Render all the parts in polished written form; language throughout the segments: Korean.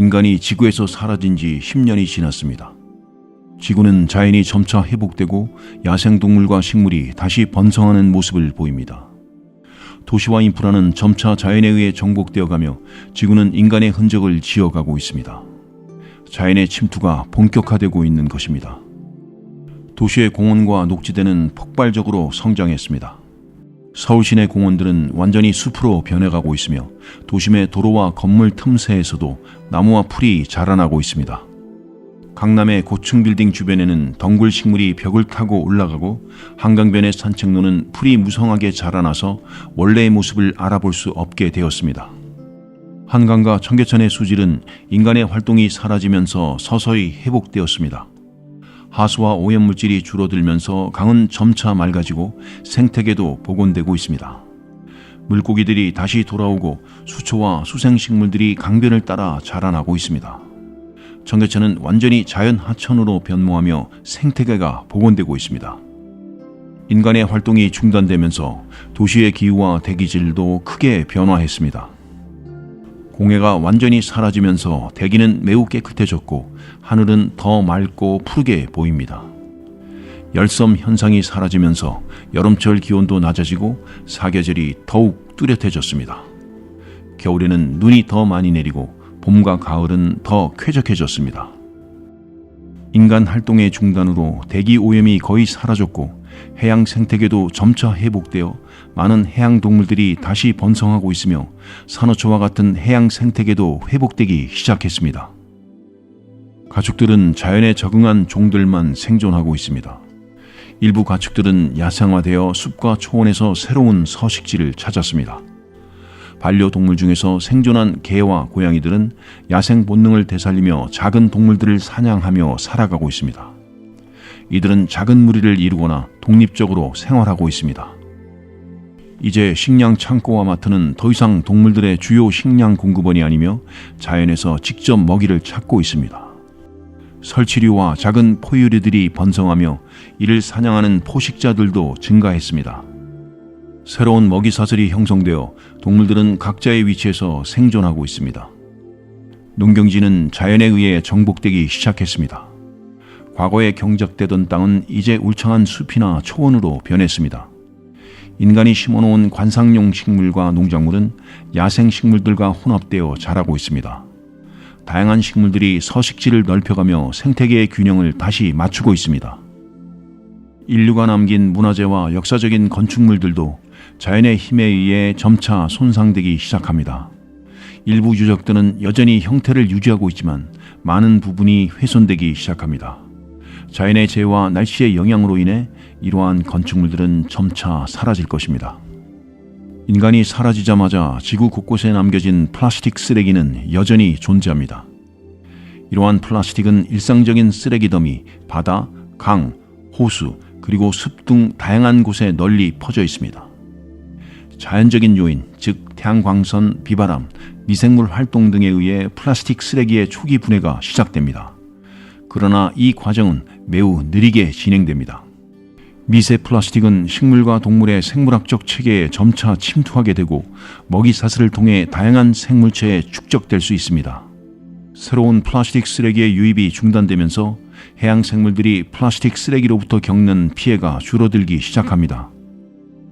인간이 지구에서 사라진 지 10년이 지났습니다. 지구는 자연이 점차 회복되고 야생동물과 식물이 다시 번성하는 모습을 보입니다. 도시와 인프라는 점차 자연에 의해 정복되어가며 지구는 인간의 흔적을 지어가고 있습니다. 자연의 침투가 본격화되고 있는 것입니다. 도시의 공원과 녹지대는 폭발적으로 성장했습니다. 서울 시내 공원들은 완전히 숲으로 변해가고 있으며 도심의 도로와 건물 틈새에서도 나무와 풀이 자라나고 있습니다. 강남의 고층 빌딩 주변에는 덩굴 식물이 벽을 타고 올라가고 한강변의 산책로는 풀이 무성하게 자라나서 원래의 모습을 알아볼 수 없게 되었습니다. 한강과 청계천의 수질은 인간의 활동이 사라지면서 서서히 회복되었습니다. 하수와 오염물질이 줄어들면서 강은 점차 맑아지고 생태계도 복원되고 있습니다. 물고기들이 다시 돌아오고 수초와 수생식물들이 강변을 따라 자라나고 있습니다. 청계천은 완전히 자연 하천으로 변모하며 생태계가 복원되고 있습니다. 인간의 활동이 중단되면서 도시의 기후와 대기질도 크게 변화했습니다. 공해가 완전히 사라지면서 대기는 매우 깨끗해졌고 하늘은 더 맑고 푸르게 보입니다. 열섬 현상이 사라지면서 여름철 기온도 낮아지고 사계절이 더욱 뚜렷해졌습니다. 겨울에는 눈이 더 많이 내리고 봄과 가을은 더 쾌적해졌습니다. 인간 활동의 중단으로 대기 오염이 거의 사라졌고 해양 생태계도 점차 회복되어 많은 해양 동물들이 다시 번성하고 있으며 산호초와 같은 해양 생태계도 회복되기 시작했습니다. 가축들은 자연에 적응한 종들만 생존하고 있습니다. 일부 가축들은 야생화되어 숲과 초원에서 새로운 서식지를 찾았습니다. 반려동물 중에서 생존한 개와 고양이들은 야생 본능을 되살리며 작은 동물들을 사냥하며 살아가고 있습니다. 이들은 작은 무리를 이루거나 독립적으로 생활하고 있습니다. 이제 식량 창고와 마트는 더 이상 동물들의 주요 식량 공급원이 아니며 자연에서 직접 먹이를 찾고 있습니다. 설치류와 작은 포유류들이 번성하며 이를 사냥하는 포식자들도 증가했습니다. 새로운 먹이 사슬이 형성되어 동물들은 각자의 위치에서 생존하고 있습니다. 농경지는 자연에 의해 정복되기 시작했습니다. 과거에 경작되던 땅은 이제 울창한 숲이나 초원으로 변했습니다. 인간이 심어놓은 관상용 식물과 농작물은 야생 식물들과 혼합되어 자라고 있습니다. 다양한 식물들이 서식지를 넓혀가며 생태계의 균형을 다시 맞추고 있습니다. 인류가 남긴 문화재와 역사적인 건축물들도 자연의 힘에 의해 점차 손상되기 시작합니다. 일부 유적들은 여전히 형태를 유지하고 있지만 많은 부분이 훼손되기 시작합니다. 자연의 재해와 날씨의 영향으로 인해 이러한 건축물들은 점차 사라질 것입니다. 인간이 사라지자마자 지구 곳곳에 남겨진 플라스틱 쓰레기는 여전히 존재합니다. 이러한 플라스틱은 일상적인 쓰레기 더미, 바다, 강, 호수, 그리고 숲 등 다양한 곳에 널리 퍼져 있습니다. 자연적인 요인, 즉 태양광선, 비바람, 미생물 활동 등에 의해 플라스틱 쓰레기의 초기 분해가 시작됩니다. 그러나 이 과정은 매우 느리게 진행됩니다. 미세 플라스틱은 식물과 동물의 생물학적 체계에 점차 침투하게 되고 먹이 사슬을 통해 다양한 생물체에 축적될 수 있습니다. 새로운 플라스틱 쓰레기의 유입이 중단되면서 해양 생물들이 플라스틱 쓰레기로부터 겪는 피해가 줄어들기 시작합니다.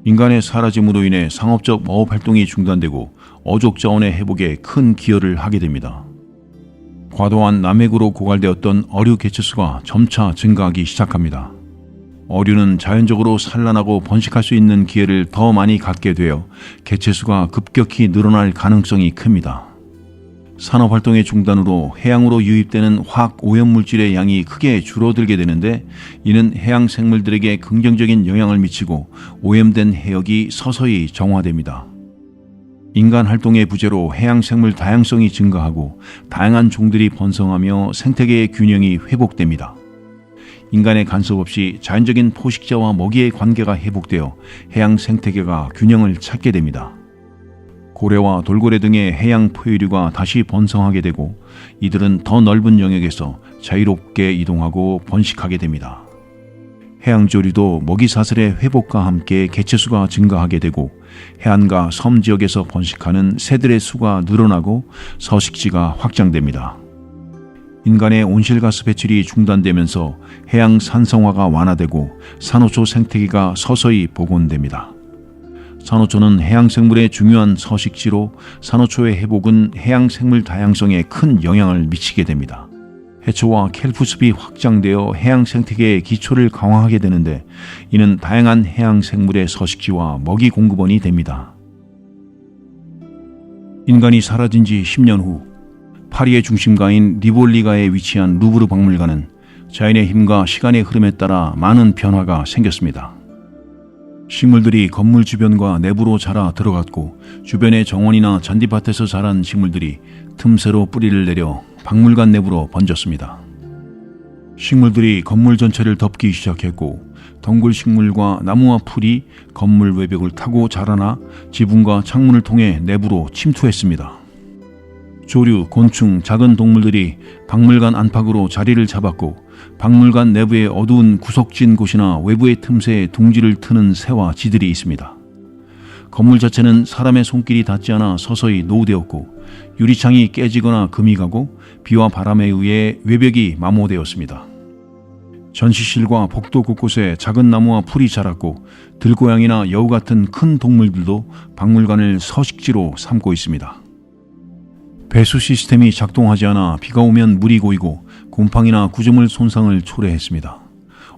인간의 사라짐으로 인해 상업적 어업 활동이 중단되고 어족 자원의 회복에 큰 기여를 하게 됩니다. 과도한 남획으로 고갈되었던 어류 개체수가 점차 증가하기 시작합니다. 어류는 자연적으로 산란하고 번식할 수 있는 기회를 더 많이 갖게 되어 개체수가 급격히 늘어날 가능성이 큽니다. 산업활동의 중단으로 해양으로 유입되는 화학 오염물질의 양이 크게 줄어들게 되는데 이는 해양 생물들에게 긍정적인 영향을 미치고 오염된 해역이 서서히 정화됩니다. 인간 활동의 부재로 해양 생물 다양성이 증가하고 다양한 종들이 번성하며 생태계의 균형이 회복됩니다. 인간의 간섭 없이 자연적인 포식자와 먹이의 관계가 회복되어 해양 생태계가 균형을 찾게 됩니다. 고래와 돌고래 등의 해양 포유류가 다시 번성하게 되고 이들은 더 넓은 영역에서 자유롭게 이동하고 번식하게 됩니다. 해양조류도 먹이사슬의 회복과 함께 개체수가 증가하게 되고 해안과 섬 지역에서 번식하는 새들의 수가 늘어나고 서식지가 확장됩니다. 인간의 온실가스 배출이 중단되면서 해양 산성화가 완화되고 산호초 생태계가 서서히 복원됩니다. 산호초는 해양생물의 중요한 서식지로 산호초의 회복은 해양생물 다양성에 큰 영향을 미치게 됩니다. 해초와 켈프숲이 확장되어 해양생태계의 기초를 강화하게 되는데 이는 다양한 해양생물의 서식지와 먹이 공급원이 됩니다. 인간이 사라진 지 10년 후 파리의 중심가인 리볼리가에 위치한 루브르 박물관은 자연의 힘과 시간의 흐름에 따라 많은 변화가 생겼습니다. 식물들이 건물 주변과 내부로 자라 들어갔고 주변의 정원이나 잔디밭에서 자란 식물들이 틈새로 뿌리를 내려 박물관 내부로 번졌습니다. 식물들이 건물 전체를 덮기 시작했고 덩굴 식물과 나무와 풀이 건물 외벽을 타고 자라나 지붕과 창문을 통해 내부로 침투했습니다. 조류, 곤충, 작은 동물들이 박물관 안팎으로 자리를 잡았고 박물관 내부의 어두운 구석진 곳이나 외부의 틈새에 둥지를 트는 새와 쥐들이 있습니다. 건물 자체는 사람의 손길이 닿지 않아 서서히 노후되었고 유리창이 깨지거나 금이 가고 비와 바람에 의해 외벽이 마모되었습니다. 전시실과 복도 곳곳에 작은 나무와 풀이 자랐고 들고양이나 여우 같은 큰 동물들도 박물관을 서식지로 삼고 있습니다. 배수 시스템이 작동하지 않아 비가 오면 물이 고이고 곰팡이나 구조물 손상을 초래했습니다.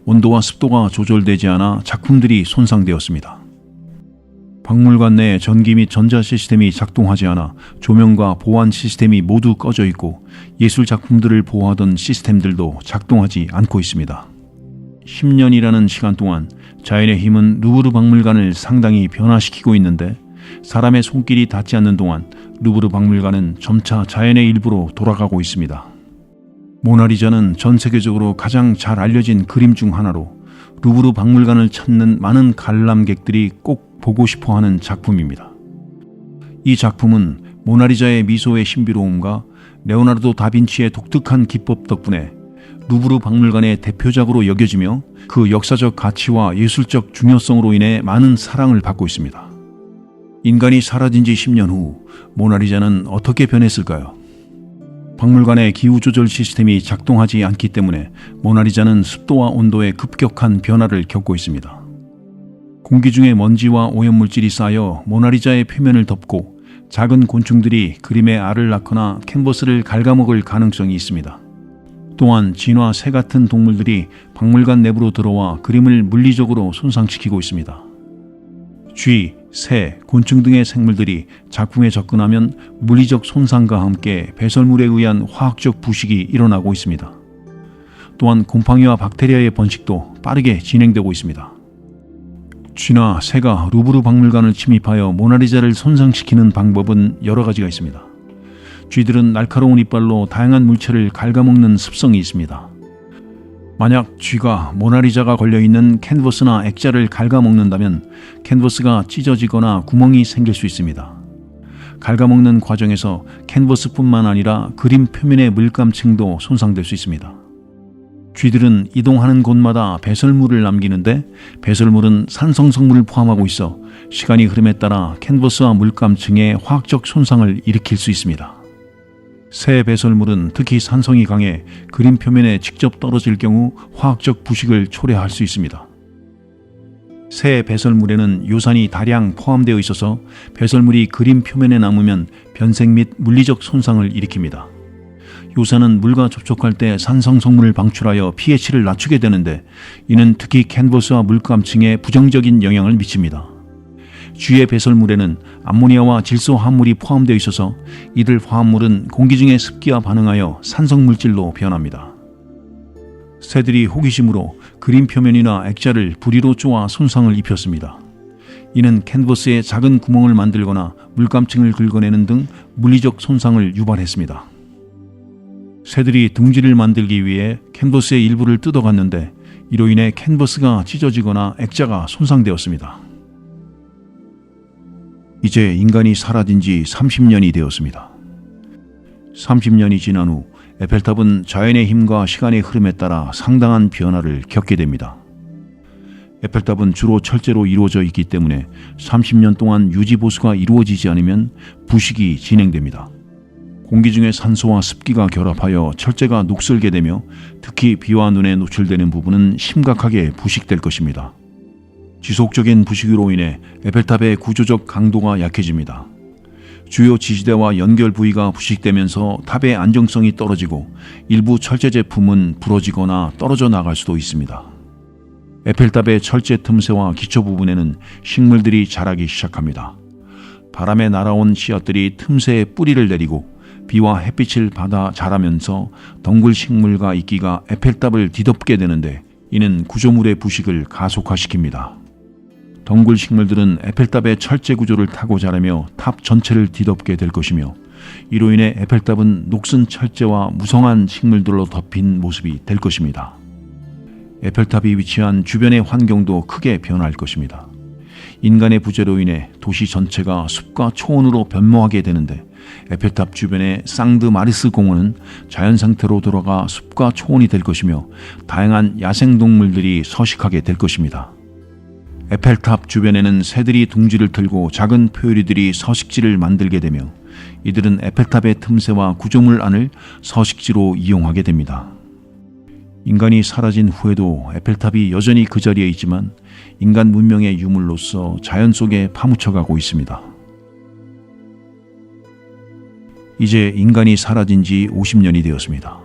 온도와 습도가 조절되지 않아 작품들이 손상되었습니다. 박물관 내 전기 및 전자 시스템이 작동하지 않아 조명과 보안 시스템이 모두 꺼져 있고 예술 작품들을 보호하던 시스템들도 작동하지 않고 있습니다. 10년이라는 시간 동안 자연의 힘은 루브르 박물관을 상당히 변화시키고 있는데 사람의 손길이 닿지 않는 동안 루브르 박물관은 점차 자연의 일부로 돌아가고 있습니다. 모나리자는 전 세계적으로 가장 잘 알려진 그림 중 하나로 루브르 박물관을 찾는 많은 관람객들이 꼭 보고 싶어하는 작품입니다. 이 작품은 모나리자의 미소의 신비로움과 레오나르도 다빈치의 독특한 기법 덕분에 루브르 박물관의 대표작으로 여겨지며 그 역사적 가치와 예술적 중요성으로 인해 많은 사랑을 받고 있습니다. 인간이 사라진 지 10년 후 모나리자는 어떻게 변했을까요? 박물관의 기후조절 시스템이 작동하지 않기 때문에 모나리자는 습도와 온도의 급격한 변화를 겪고 있습니다. 공기 중에 먼지와 오염물질이 쌓여 모나리자의 표면을 덮고 작은 곤충들이 그림의 알을 낳거나 캔버스를 갉아먹을 가능성이 있습니다. 또한 진화, 새 같은 동물들이 박물관 내부로 들어와 그림을 물리적으로 손상시키고 있습니다. 쥐, 새, 곤충 등의 생물들이 작품에 접근하면 물리적 손상과 함께 배설물에 의한 화학적 부식이 일어나고 있습니다. 또한 곰팡이와 박테리아의 번식도 빠르게 진행되고 있습니다. 쥐나 새가 루브르 박물관을 침입하여 모나리자를 손상시키는 방법은 여러 가지가 있습니다. 쥐들은 날카로운 이빨로 다양한 물체를 갉아먹는 습성이 있습니다. 만약 쥐가 모나리자가 걸려있는 캔버스나 액자를 갉아먹는다면 캔버스가 찢어지거나 구멍이 생길 수 있습니다. 갉아먹는 과정에서 캔버스뿐만 아니라 그림 표면의 물감층도 손상될 수 있습니다. 쥐들은 이동하는 곳마다 배설물을 남기는데 배설물은 산성 성분을 포함하고 있어 시간이 흐름에 따라 캔버스와 물감층에 화학적 손상을 일으킬 수 있습니다. 새 배설물은 특히 산성이 강해 그림 표면에 직접 떨어질 경우 화학적 부식을 초래할 수 있습니다. 새 배설물에는 요산이 다량 포함되어 있어서 배설물이 그림 표면에 남으면 변색 및 물리적 손상을 일으킵니다. 요산은 물과 접촉할 때 산성 성분을 방출하여 pH를 낮추게 되는데 이는 특히 캔버스와 물감층에 부정적인 영향을 미칩니다. 쥐의 배설물에는 암모니아와 질소 화합물이 포함되어 있어서 이들 화합물은 공기 중의 습기와 반응하여 산성물질로 변합니다. 새들이 호기심으로 그림 표면이나 액자를 부리로 쪼아 손상을 입혔습니다. 이는 캔버스에 작은 구멍을 만들거나 물감층을 긁어내는 등 물리적 손상을 유발했습니다. 새들이 둥지를 만들기 위해 캔버스의 일부를 뜯어갔는데 이로 인해 캔버스가 찢어지거나 액자가 손상되었습니다. 이제 인간이 사라진 지 30년이 되었습니다. 30년이 지난 후 에펠탑은 자연의 힘과 시간의 흐름에 따라 상당한 변화를 겪게 됩니다. 에펠탑은 주로 철제로 이루어져 있기 때문에 30년 동안 유지 보수가 이루어지지 않으면 부식이 진행됩니다. 공기 중에 산소와 습기가 결합하여 철제가 녹슬게 되며 특히 비와 눈에 노출되는 부분은 심각하게 부식될 것입니다. 지속적인 부식으로 인해 에펠탑의 구조적 강도가 약해집니다. 주요 지지대와 연결 부위가 부식되면서 탑의 안정성이 떨어지고 일부 철제 제품은 부러지거나 떨어져 나갈 수도 있습니다. 에펠탑의 철제 틈새와 기초 부분에는 식물들이 자라기 시작합니다. 바람에 날아온 씨앗들이 틈새에 뿌리를 내리고 비와 햇빛을 받아 자라면서 덩굴 식물과 이끼가 에펠탑을 뒤덮게 되는데 이는 구조물의 부식을 가속화시킵니다. 덩굴 식물들은 에펠탑의 철제 구조를 타고 자라며 탑 전체를 뒤덮게 될 것이며 이로 인해 에펠탑은 녹슨 철제와 무성한 식물들로 덮인 모습이 될 것입니다. 에펠탑이 위치한 주변의 환경도 크게 변할 것입니다. 인간의 부재로 인해 도시 전체가 숲과 초원으로 변모하게 되는데 에펠탑 주변의 상드 마리스 공원은 자연 상태로 돌아가 숲과 초원이 될 것이며 다양한 야생동물들이 서식하게 될 것입니다. 에펠탑 주변에는 새들이 둥지를 틀고 작은 표유리들이 서식지를 만들게 되며 이들은 에펠탑의 틈새와 구조물 안을 서식지로 이용하게 됩니다. 인간이 사라진 후에도 에펠탑이 여전히 그 자리에 있지만 인간 문명의 유물로서 자연 속에 파묻혀가고 있습니다. 이제 인간이 사라진 지 50년이 되었습니다.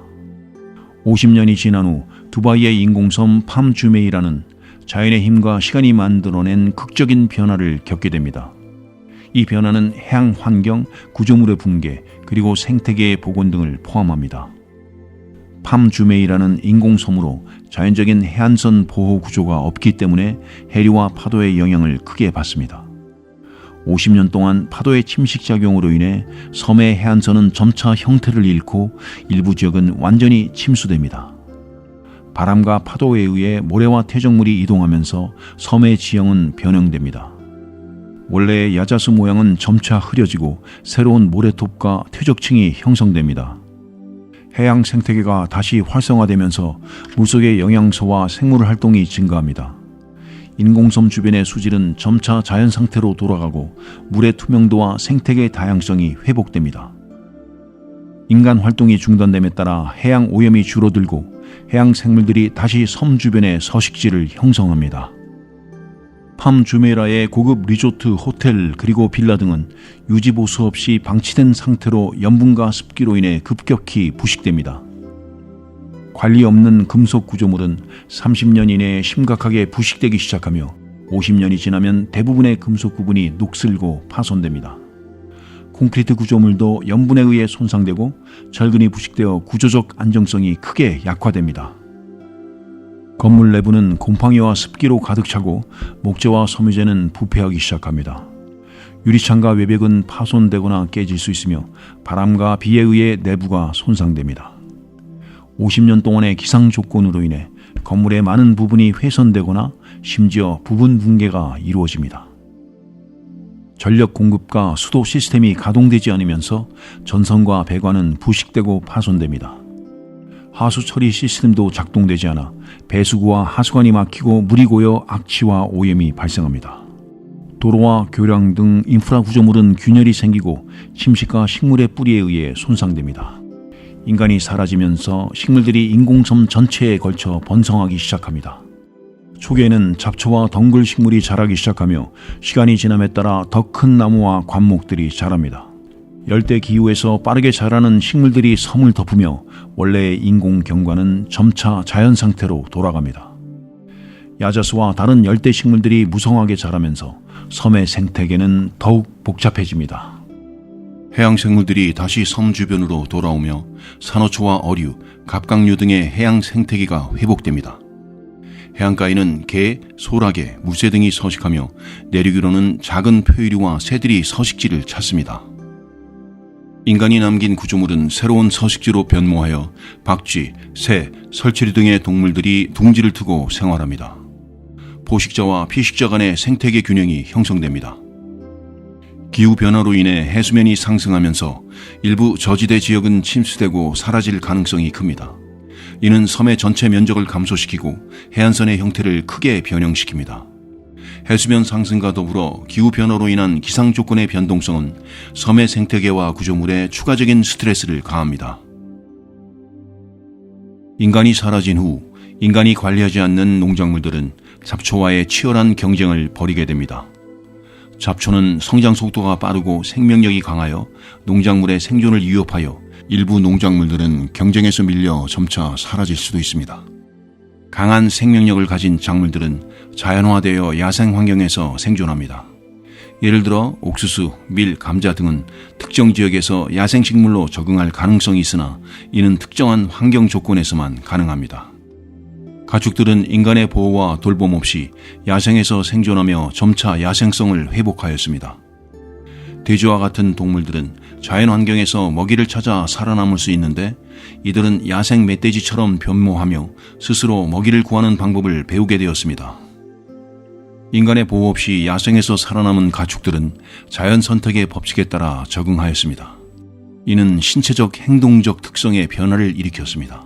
50년이 지난 후 두바이의 인공섬 팜 주메이라는 자연의 힘과 시간이 만들어낸 극적인 변화를 겪게 됩니다. 이 변화는 해양 환경, 구조물의 붕괴, 그리고 생태계의 복원 등을 포함합니다. 팜 주메이라는 인공섬으로 자연적인 해안선 보호 구조가 없기 때문에 해류와 파도의 영향을 크게 받습니다. 50년 동안 파도의 침식작용으로 인해 섬의 해안선은 점차 형태를 잃고 일부 지역은 완전히 침수됩니다. 바람과 파도에 의해 모래와 퇴적물이 이동하면서 섬의 지형은 변형됩니다. 원래의 야자수 모양은 점차 흐려지고 새로운 모래톱과 퇴적층이 형성됩니다. 해양 생태계가 다시 활성화되면서 물속의 영양소와 생물 활동이 증가합니다. 인공섬 주변의 수질은 점차 자연 상태로 돌아가고 물의 투명도와 생태계 다양성이 회복됩니다. 인간 활동이 중단됨에 따라 해양 오염이 줄어들고 해양 생물들이 다시 섬 주변의 서식지를 형성합니다. 팜 주메라의 고급 리조트, 호텔, 그리고 빌라 등은 유지보수 없이 방치된 상태로 염분과 습기로 인해 급격히 부식됩니다. 관리 없는 금속 구조물은 30년 이내에 심각하게 부식되기 시작하며 50년이 지나면 대부분의 금속 부분이 녹슬고 파손됩니다. 콘크리트 구조물도 염분에 의해 손상되고 절근이 부식되어 구조적 안정성이 크게 약화됩니다. 건물 내부는 곰팡이와 습기로 가득 차고 목재와 섬유재는 부패하기 시작합니다. 유리창과 외벽은 파손되거나 깨질 수 있으며 바람과 비에 의해 내부가 손상됩니다. 50년 동안의 기상 조건으로 인해 건물의 많은 부분이 훼손되거나 심지어 부분 붕괴가 이루어집니다. 전력 공급과 수도 시스템이 가동되지 않으면서 전선과 배관은 부식되고 파손됩니다. 하수 처리 시스템도 작동되지 않아 배수구와 하수관이 막히고 물이 고여 악취와 오염이 발생합니다. 도로와 교량 등 인프라 구조물은 균열이 생기고 침식과 식물의 뿌리에 의해 손상됩니다. 인간이 사라지면서 식물들이 인공섬 전체에 걸쳐 번성하기 시작합니다. 초기에는 잡초와 덩굴 식물이 자라기 시작하며 시간이 지남에 따라 더 큰 나무와 관목들이 자랍니다. 열대 기후에서 빠르게 자라는 식물들이 섬을 덮으며 원래의 인공 경관은 점차 자연 상태로 돌아갑니다. 야자수와 다른 열대 식물들이 무성하게 자라면서 섬의 생태계는 더욱 복잡해집니다. 해양 생물들이 다시 섬 주변으로 돌아오며 산호초와 어류, 갑각류 등의 해양 생태계가 회복됩니다. 해안가에는 개, 소라게, 물새 등이 서식하며 내륙으로는 작은 표유류와 새들이 서식지를 찾습니다. 인간이 남긴 구조물은 새로운 서식지로 변모하여 박쥐, 새, 설치류 등의 동물들이 둥지를 트고 생활합니다. 포식자와 피식자 간의 생태계 균형이 형성됩니다. 기후변화로 인해 해수면이 상승하면서 일부 저지대 지역은 침수되고 사라질 가능성이 큽니다. 이는 섬의 전체 면적을 감소시키고 해안선의 형태를 크게 변형시킵니다. 해수면 상승과 더불어 기후변화로 인한 기상 조건의 변동성은 섬의 생태계와 구조물에 추가적인 스트레스를 가합니다. 인간이 사라진 후 인간이 관리하지 않는 농작물들은 잡초와의 치열한 경쟁을 벌이게 됩니다. 잡초는 성장 속도가 빠르고 생명력이 강하여 농작물의 생존을 위협하여 일부 농작물들은 경쟁에서 밀려 점차 사라질 수도 있습니다. 강한 생명력을 가진 작물들은 자연화되어 야생 환경에서 생존합니다. 예를 들어 옥수수, 밀, 감자 등은 특정 지역에서 야생식물로 적응할 가능성이 있으나 이는 특정한 환경 조건에서만 가능합니다. 가축들은 인간의 보호와 돌봄 없이 야생에서 생존하며 점차 야생성을 회복하였습니다. 돼지와 같은 동물들은 자연 환경에서 먹이를 찾아 살아남을 수 있는데 이들은 야생 멧돼지처럼 변모하며 스스로 먹이를 구하는 방법을 배우게 되었습니다. 인간의 보호 없이 야생에서 살아남은 가축들은 자연 선택의 법칙에 따라 적응하였습니다. 이는 신체적 행동적 특성의 변화를 일으켰습니다.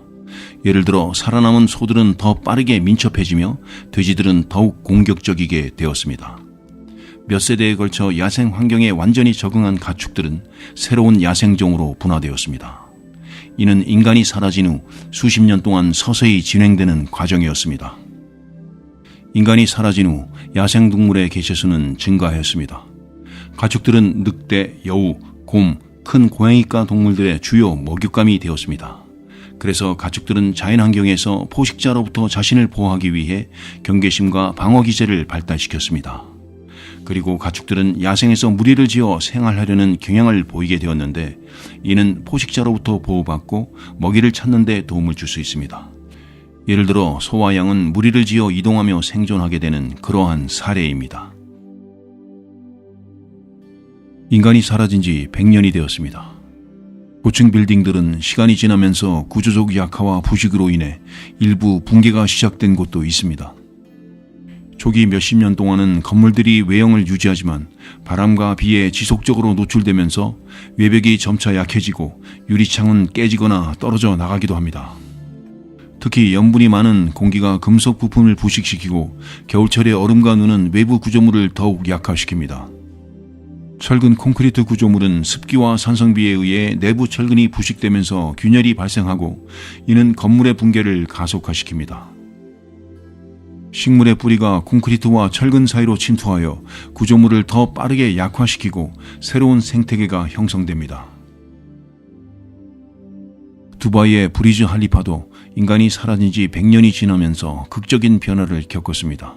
예를 들어 살아남은 소들은 더 빠르게 민첩해지며 돼지들은 더욱 공격적이게 되었습니다. 몇 세대에 걸쳐 야생 환경에 완전히 적응한 가축들은 새로운 야생종으로 분화되었습니다. 이는 인간이 사라진 후 수십 년 동안 서서히 진행되는 과정이었습니다. 인간이 사라진 후 야생동물의 개체수는 증가하였습니다. 가축들은 늑대, 여우, 곰, 큰 고양이과 동물들의 주요 먹잇감이 되었습니다. 그래서 가축들은 자연환경에서 포식자로부터 자신을 보호하기 위해 경계심과 방어기제를 발달시켰습니다. 그리고 가축들은 야생에서 무리를 지어 생활하려는 경향을 보이게 되었는데 이는 포식자로부터 보호받고 먹이를 찾는 데 도움을 줄 수 있습니다. 예를 들어 소와 양은 무리를 지어 이동하며 생존하게 되는 그러한 사례입니다. 인간이 사라진 지 100년이 되었습니다. 고층 빌딩들은 시간이 지나면서 구조적 약화와 부식으로 인해 일부 붕괴가 시작된 곳도 있습니다. 초기 몇십 년 동안은 건물들이 외형을 유지하지만 바람과 비에 지속적으로 노출되면서 외벽이 점차 약해지고 유리창은 깨지거나 떨어져 나가기도 합니다. 특히 염분이 많은 공기가 금속 부품을 부식시키고 겨울철에 얼음과 눈은 외부 구조물을 더욱 약화시킵니다. 철근 콘크리트 구조물은 습기와 산성비에 의해 내부 철근이 부식되면서 균열이 발생하고 이는 건물의 붕괴를 가속화시킵니다. 식물의 뿌리가 콘크리트와 철근 사이로 침투하여 구조물을 더 빠르게 약화시키고 새로운 생태계가 형성됩니다. 두바이의 브리즈 할리파도 인간이 사라진 지 100년이 지나면서 극적인 변화를 겪었습니다.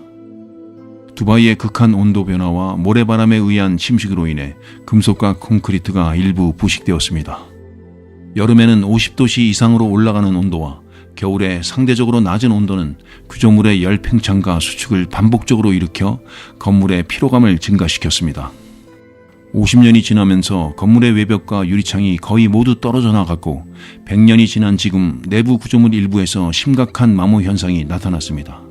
두바이의 극한 온도 변화와 모래바람에 의한 침식으로 인해 금속과 콘크리트가 일부 부식되었습니다. 여름에는 50도씨 이상으로 올라가는 온도와 겨울에 상대적으로 낮은 온도는 구조물의 열 팽창과 수축을 반복적으로 일으켜 건물의 피로감을 증가시켰습니다. 50년이 지나면서 건물의 외벽과 유리창이 거의 모두 떨어져 나갔고 100년이 지난 지금 내부 구조물 일부에서 심각한 마모 현상이 나타났습니다.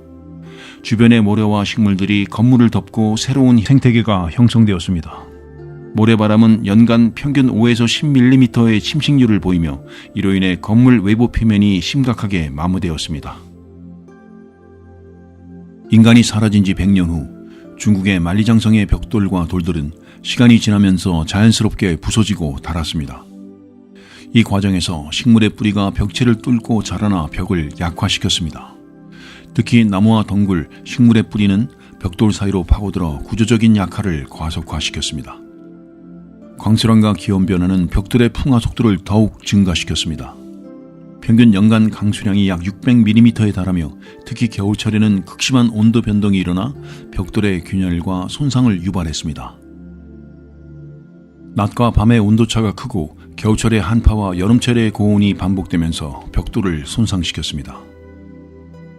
주변의 모래와 식물들이 건물을 덮고 새로운 생태계가 형성되었습니다. 모래바람은 연간 평균 5에서 10mm의 침식률을 보이며 이로 인해 건물 외부 표면이 심각하게 마모되었습니다. 인간이 사라진 지 100년 후 중국의 만리장성의 벽돌과 돌들은 시간이 지나면서 자연스럽게 부서지고 닳았습니다. 이 과정에서 식물의 뿌리가 벽체를 뚫고 자라나 벽을 약화시켰습니다. 특히 나무와 덩굴, 식물의 뿌리는 벽돌 사이로 파고들어 구조적인 약화를 과속화시켰습니다. 광설환과 기온 변화는 벽돌의 풍화 속도를 더욱 증가시켰습니다. 평균 연간 강수량이 약 600mm에 달하며 특히 겨울철에는 극심한 온도 변동이 일어나 벽돌의 균열과 손상을 유발했습니다. 낮과 밤의 온도차가 크고 겨울철의 한파와 여름철의 고온이 반복되면서 벽돌을 손상시켰습니다.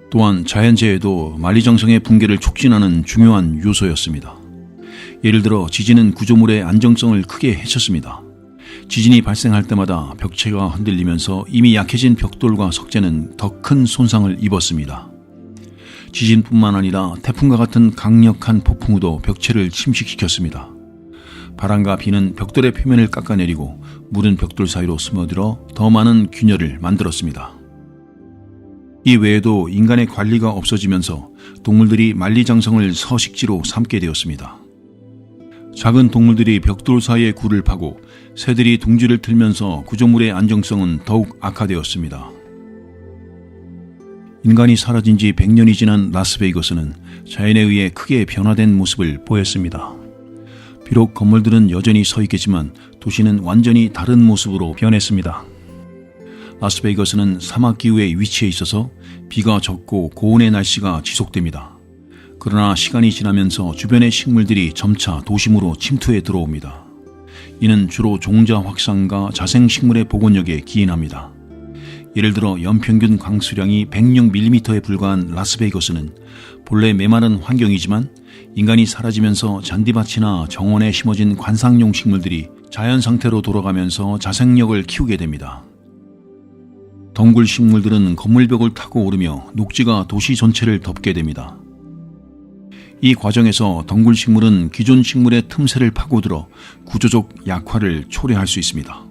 또한 자연재해도 만리장성의 붕괴를 촉진하는 중요한 요소였습니다. 예를 들어 지진은 구조물의 안정성을 크게 해쳤습니다. 지진이 발생할 때마다 벽체가 흔들리면서 이미 약해진 벽돌과 석재는 더 큰 손상을 입었습니다. 지진뿐만 아니라 태풍과 같은 강력한 폭풍우도 벽체를 침식시켰습니다. 바람과 비는 벽돌의 표면을 깎아내리고 물은 벽돌 사이로 스며들어 더 많은 균열을 만들었습니다. 이 외에도 인간의 관리가 없어지면서 동물들이 만리장성을 서식지로 삼게 되었습니다. 작은 동물들이 벽돌 사이에 굴을 파고 새들이 둥지를 틀면서 구조물의 안정성은 더욱 악화되었습니다. 인간이 사라진 지 100년이 지난 라스베이거스는 자연에 의해 크게 변화된 모습을 보였습니다. 비록 건물들은 여전히 서 있겠지만 도시는 완전히 다른 모습으로 변했습니다. 라스베이거스는 사막 기후에 위치해 있어서 비가 적고 고온의 날씨가 지속됩니다. 그러나 시간이 지나면서 주변의 식물들이 점차 도심으로 침투해 들어옵니다. 이는 주로 종자 확산과 자생식물의 복원력에 기인합니다. 예를 들어 연평균 강수량이 106mm에 불과한 라스베이거스는 본래 메마른 환경이지만 인간이 사라지면서 잔디밭이나 정원에 심어진 관상용 식물들이 자연 상태로 돌아가면서 자생력을 키우게 됩니다. 덩굴 식물들은 건물벽을 타고 오르며 녹지가 도시 전체를 덮게 됩니다. 이 과정에서 덩굴 식물은 기존 식물의 틈새를 파고들어 구조적 약화를 초래할 수 있습니다.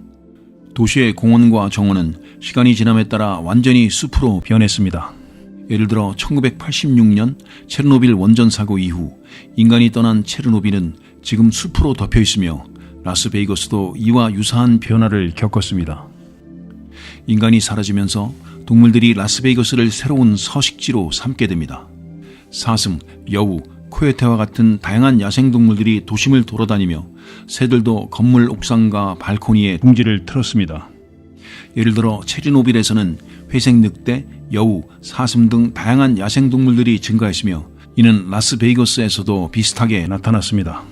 도시의 공원과 정원은 시간이 지남에 따라 완전히 숲으로 변했습니다. 예를 들어 1986년 체르노빌 원전 사고 이후 인간이 떠난 체르노빌은 지금 숲으로 덮여 있으며 라스베이거스도 이와 유사한 변화를 겪었습니다. 인간이 사라지면서 동물들이 라스베이거스를 새로운 서식지로 삼게 됩니다. 사슴, 여우, 코요테와 같은 다양한 야생동물들이 도심을 돌아다니며 새들도 건물 옥상과 발코니에 둥지를 틀었습니다. 예를 들어 체르노빌에서는 회색 늑대, 여우, 사슴 등 다양한 야생동물들이 증가했으며 이는 라스베이거스에서도 비슷하게 나타났습니다.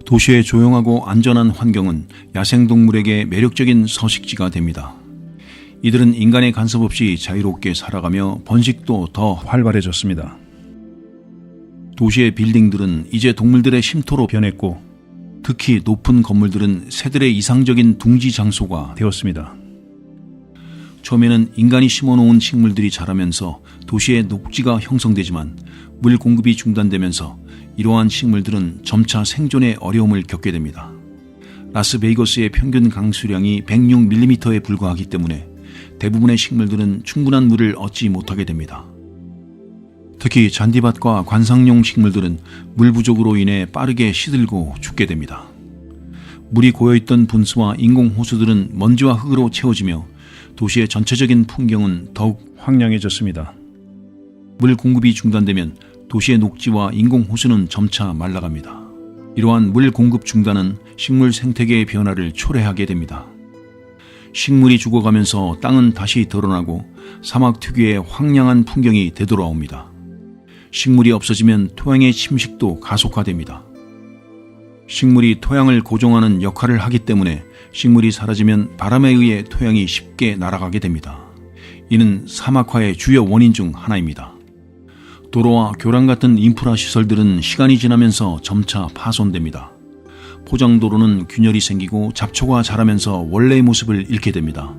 도시의 조용하고 안전한 환경은 야생동물에게 매력적인 서식지가 됩니다. 이들은 인간의 간섭 없이 자유롭게 살아가며 번식도 더 활발해졌습니다. 도시의 빌딩들은 이제 동물들의 쉼터로 변했고 특히 높은 건물들은 새들의 이상적인 둥지 장소가 되었습니다. 처음에는 인간이 심어놓은 식물들이 자라면서 도시의 녹지가 형성되지만 물 공급이 중단되면서 이러한 식물들은 점차 생존에 어려움을 겪게 됩니다. 라스베이거스의 평균 강수량이 106mm에 불과하기 때문에 대부분의 식물들은 충분한 물을 얻지 못하게 됩니다. 특히 잔디밭과 관상용 식물들은 물 부족으로 인해 빠르게 시들고 죽게 됩니다. 물이 고여있던 분수와 인공호수들은 먼지와 흙으로 채워지며 도시의 전체적인 풍경은 더욱 황량해졌습니다. 물 공급이 중단되면 도시의 녹지와 인공호수는 점차 말라갑니다. 이러한 물 공급 중단은 식물 생태계의 변화를 초래하게 됩니다. 식물이 죽어가면서 땅은 다시 드러나고 사막 특유의 황량한 풍경이 되돌아옵니다. 식물이 없어지면 토양의 침식도 가속화됩니다. 식물이 토양을 고정하는 역할을 하기 때문에 식물이 사라지면 바람에 의해 토양이 쉽게 날아가게 됩니다. 이는 사막화의 주요 원인 중 하나입니다. 도로와 교량 같은 인프라 시설들은 시간이 지나면서 점차 파손됩니다. 포장도로는 균열이 생기고 잡초가 자라면서 원래의 모습을 잃게 됩니다.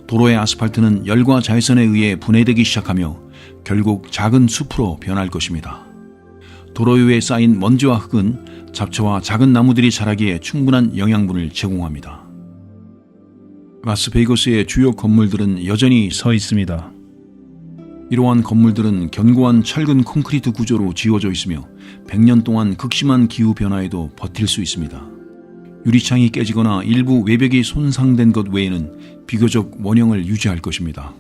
도로의 아스팔트는 열과 자외선에 의해 분해되기 시작하며 결국 작은 숲으로 변할 것입니다. 도로 위에 쌓인 먼지와 흙은 잡초와 작은 나무들이 자라기에 충분한 영양분을 제공합니다. 라스베이거스의 주요 건물들은 여전히 서 있습니다. 이러한 건물들은 견고한 철근 콘크리트 구조로 지어져 있으며 100년 동안 극심한 기후 변화에도 버틸 수 있습니다. 유리창이 깨지거나 일부 외벽이 손상된 것 외에는 비교적 원형을 유지할 것입니다.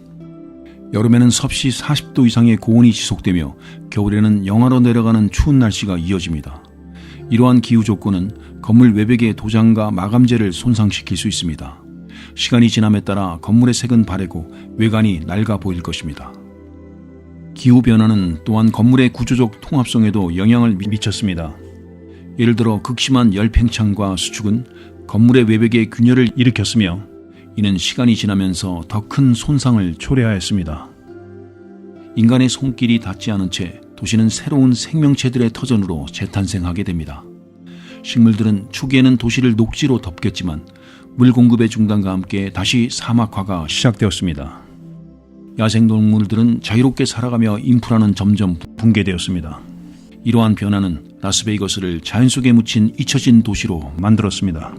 여름에는 섭씨 40도 이상의 고온이 지속되며 겨울에는 영하로 내려가는 추운 날씨가 이어집니다. 이러한 기후 조건은 건물 외벽의 도장과 마감재를 손상시킬 수 있습니다. 시간이 지남에 따라 건물의 색은 바래고 외관이 낡아 보일 것입니다. 기후변화는 또한 건물의 구조적 통합성에도 영향을 미쳤습니다. 예를 들어 극심한 열팽창과 수축은 건물의 외벽에 균열을 일으켰으며 이는 시간이 지나면서 더 큰 손상을 초래하였습니다. 인간의 손길이 닿지 않은 채 도시는 새로운 생명체들의 터전으로 재탄생하게 됩니다. 식물들은 초기에는 도시를 녹지로 덮겠지만 물 공급의 중단과 함께 다시 사막화가 시작되었습니다. 야생동물들은 자유롭게 살아가며 인프라는 점점 붕괴되었습니다. 이러한 변화는 라스베이거스를 자연 속에 묻힌 잊혀진 도시로 만들었습니다.